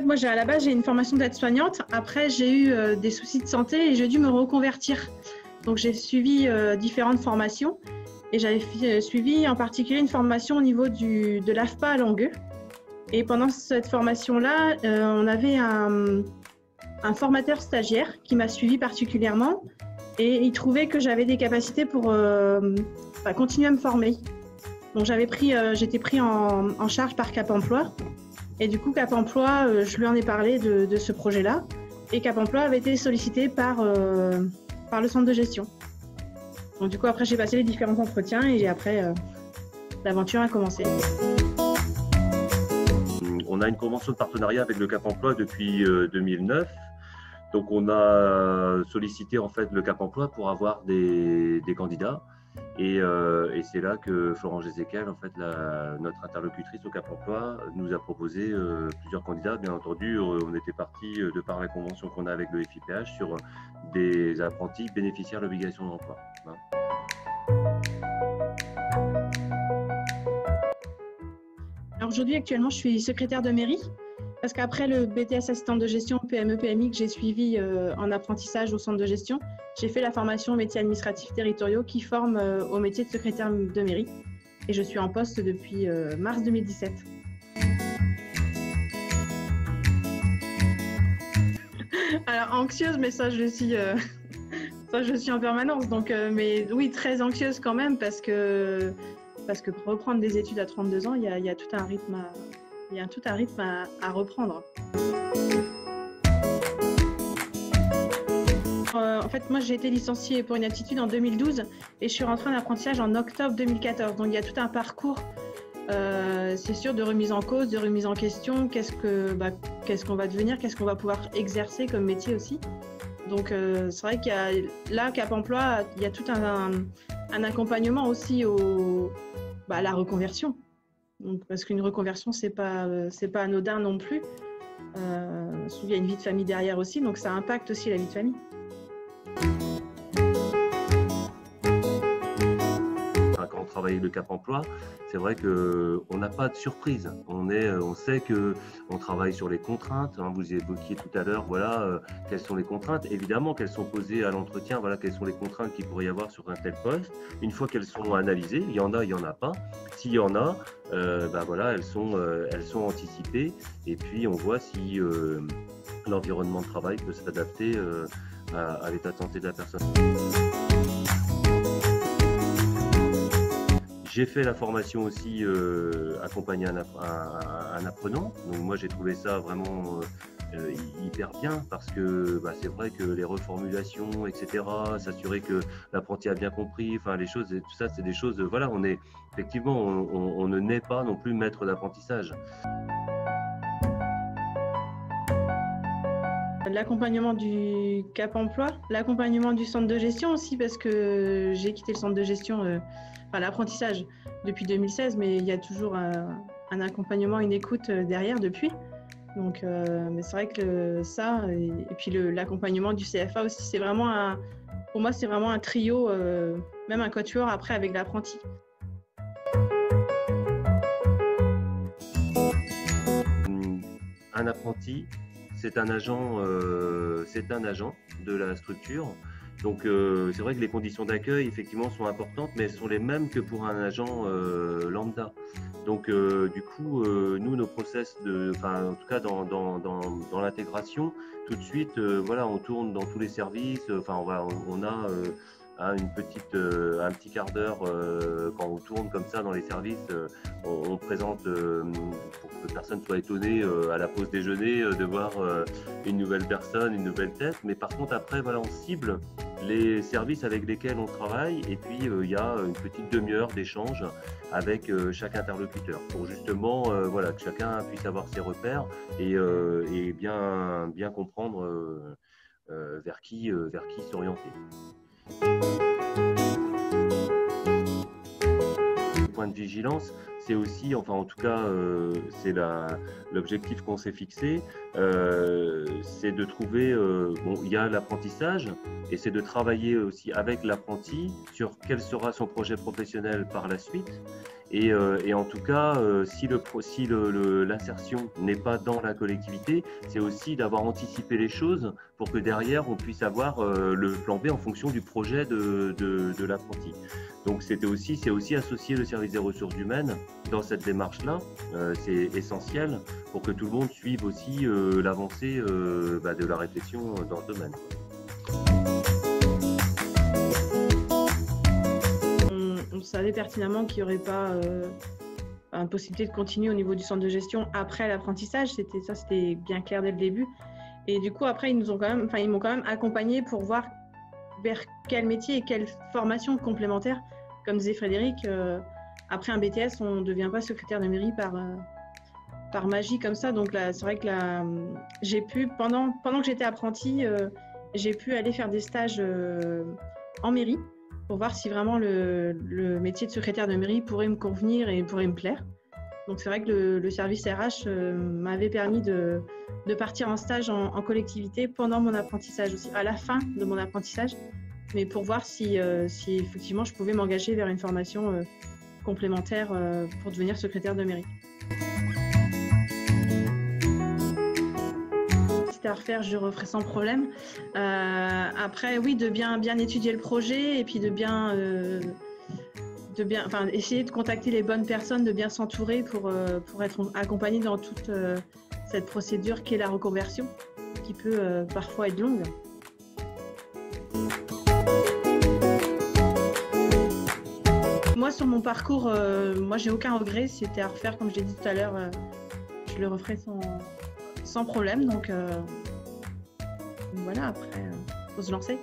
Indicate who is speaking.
Speaker 1: fait, moi, à la base, j'ai une formation d'aide-soignante. Après, j'ai eu des soucis de santé et j'ai dû me reconvertir. Donc, j'ai suivi différentes formations et j'avais suivi en particulier une formation au niveau de l'AFPA à Langueux. Et pendant cette formation-là, on avait un formateur stagiaire qui m'a suivi particulièrement et il trouvait que j'avais des capacités pour continuer à me former. Donc, j'étais pris en charge par Cap Emploi. Et du coup, Cap Emploi, je lui en ai parlé de ce projet-là. Et Cap Emploi avait été sollicité par le centre de gestion. Donc du coup, après, j'ai passé les différents entretiens et après, l'aventure a commencé.
Speaker 2: On a une convention de partenariat avec le Cap Emploi depuis 2009. Donc on a sollicité en fait le Cap Emploi pour avoir des candidats. Et c'est là que Florence Gézéquel, en fait, notre interlocutrice au Cap Emploi, nous a proposé plusieurs candidats. Bien entendu, on était parti de par la convention qu'on a avec le FIPH sur des apprentis bénéficiaires de l'obligation d'emploi.
Speaker 1: Alors aujourd'hui, actuellement, je suis secrétaire de mairie parce qu'après le BTS assistante de gestion PME-PMI que j'ai suivi en apprentissage au centre de gestion, j'ai fait la formation aux métiers administratifs territoriaux qui forme au métier de secrétaire de mairie et je suis en poste depuis mars 2017. Alors anxieuse, mais ça je suis en permanence. Donc, mais oui, très anxieuse quand même parce que pour reprendre des études à 32 ans, il y a tout un rythme à reprendre. En fait, moi, j'ai été licenciée pour inaptitude en 2012 et je suis rentrée en apprentissage en octobre 2014. Donc, il y a tout un parcours, c'est sûr, de remise en cause, de remise en question. Qu'est-ce qu'on va devenir, qu'est-ce qu'on va pouvoir exercer comme métier aussi. Donc, c'est vrai qu'il y a là, Cap Emploi, il y a tout un accompagnement aussi à la reconversion. Donc, parce qu'une reconversion, c'est pas anodin non plus. Il y a une vie de famille derrière aussi, donc ça impacte aussi la vie de famille.
Speaker 2: Quand on travaille le Cap Emploi, c'est vrai qu'on n'a pas de surprise. On sait qu'on travaille sur les contraintes. Vous évoquiez tout à l'heure, voilà, quelles sont les contraintes. Évidemment qu'elles sont posées à l'entretien, voilà, quelles sont les contraintes qu'il pourrait y avoir sur un tel poste. Une fois qu'elles sont analysées, il y en a, il n'y en a pas. S'il y en a, voilà, elles sont anticipées. Et puis on voit si l'environnement de travail peut s'adapter à l'état de santé de la personne. J'ai fait la formation aussi accompagner un apprenant. Donc moi j'ai trouvé ça vraiment hyper bien parce que c'est vrai que les reformulations, etc., s'assurer que l'apprenti a bien compris, enfin les choses, tout ça c'est des choses, voilà, effectivement on ne naît pas non plus maître d'apprentissage.
Speaker 1: L'accompagnement du Cap Emploi, l'accompagnement du centre de gestion aussi parce que j'ai quitté le centre de gestion, l'apprentissage depuis 2016, mais il y a toujours un accompagnement, une écoute derrière depuis. Donc, mais c'est vrai que ça, et puis l'accompagnement du CFA aussi, c'est vraiment pour moi, c'est vraiment un trio, même un quatuor après avec l'apprenti.
Speaker 2: Un apprenti, c'est un agent de la structure. Donc c'est vrai que les conditions d'accueil effectivement sont importantes, mais elles sont les mêmes que pour un agent lambda. Donc du coup, nous nos process en tout cas dans l'intégration, tout de suite, voilà, on tourne dans tous les services. On a un petit quart d'heure quand on tourne comme ça dans les services, on présente pour que personne soit étonné à la pause déjeuner de voir une nouvelle personne, une nouvelle tête. Mais par contre après, voilà, on cible les services avec lesquels on travaille et puis il y a une petite demi-heure d'échange avec chaque interlocuteur pour justement voilà, que chacun puisse avoir ses repères et bien comprendre vers qui s'orienter. Point de vigilance, c'est aussi, enfin en tout cas, c'est l'objectif qu'on s'est fixé, c'est de trouver, il y a l'apprentissage et c'est de travailler aussi avec l'apprenti sur quel sera son projet professionnel par la suite. Et en tout cas, si l'insertion n'est pas dans la collectivité, c'est aussi d'avoir anticipé les choses pour que derrière, on puisse avoir le plan B en fonction du projet de l'apprenti. Donc c'est aussi associer le service des ressources humaines dans cette démarche-là. C'est essentiel pour que tout le monde suive aussi l'avancée de la réflexion dans ce domaine.
Speaker 1: On savait pertinemment qu'il n'y aurait pas une possibilité de continuer au niveau du centre de gestion après l'apprentissage. C'était bien clair dès le début. Et du coup, après, ils m'ont quand même accompagné pour voir vers quel métier et quelle formation complémentaire. Comme disait Frédéric, après un BTS, on ne devient pas secrétaire de mairie par magie comme ça. Donc là, c'est vrai que là, j'ai pu, pendant que j'étais apprentie, j'ai pu aller faire des stages en mairie pour voir si vraiment le métier de secrétaire de mairie pourrait me convenir et pourrait me plaire. Donc c'est vrai que le service RH m'avait permis de partir en stage en collectivité pendant mon apprentissage aussi, à la fin de mon apprentissage, mais pour voir si effectivement je pouvais m'engager vers une formation complémentaire pour devenir secrétaire de mairie. À refaire, je referai sans problème. Après, oui, de bien étudier le projet et puis de bien essayer de contacter les bonnes personnes, de bien s'entourer pour être accompagné dans toute cette procédure qui est la reconversion, qui peut parfois être longue. Moi, sur mon parcours, moi, j'ai aucun regret. C'était à refaire, comme je l'ai dit tout à l'heure, je le referai sans problème. Donc voilà, après, faut se lancer.